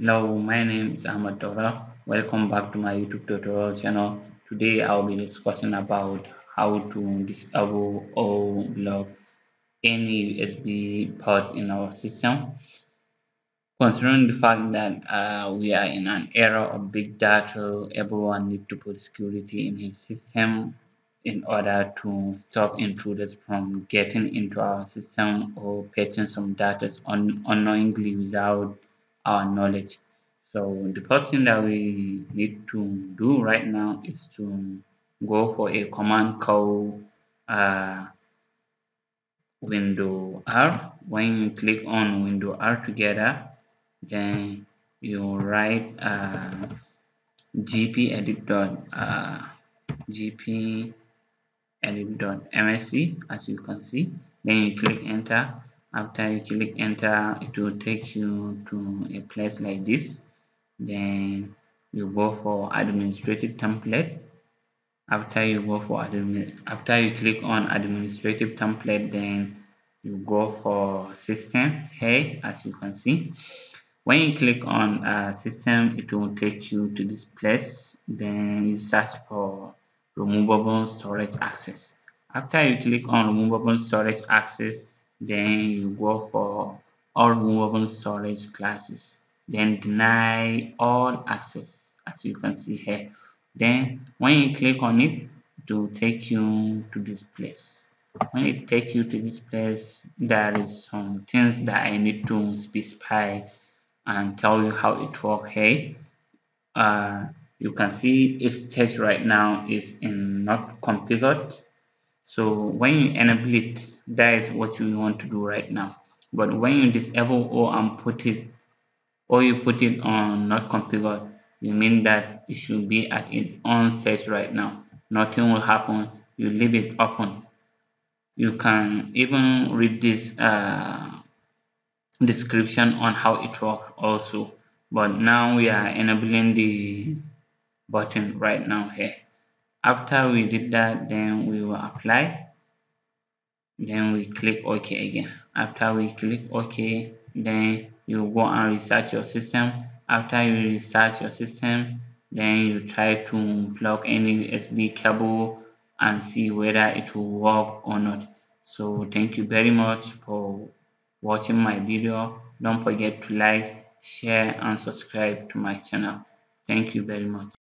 Hello, my name is Ahmad Dora. Welcome back to my YouTube tutorial channel. Today I'll be discussing about how to disable or block any USB ports in our system. Considering the fact that we are in an era of big data, everyone needs to put security in his system in order to stop intruders from getting into our system or fetching some data unknowingly without our knowledge. So the first thing that we need to do right now is to go for a command called uh, window R. When you click on window R together, then you write gp edit dot gp edit dot msc as you can see. Then you click enter. After you click enter, it will take you to a place like this. Then you go for administrative template. After you click on administrative template, then you go for system here as you can see. When you click on system, it will take you to this place. Then you search for removable storage access. After you click on removable storage access, then you go for all removable storage classes. Then deny all access as you can see here. Then when you click on it, it will take you to this place. When it takes you to this place, there is some things that I need to specify and tell you how it works here. You can see its stage right now is in not configured. So when you enable it, that is what you want to do right now. But when you disable or you put it on not configured, you mean that it should be at its own stage right now. Nothing will happen. You leave it open. You can even read this description on how it works also, but now we are enabling the button right now here. After we did that, then we will apply, then we click OK again. After we click OK, then you go and research your system. After you research your system, then you try to plug any USB cable and see whether it will work or not. So thank you very much for watching my video. Don't forget to like, share and subscribe to my channel. Thank you very much.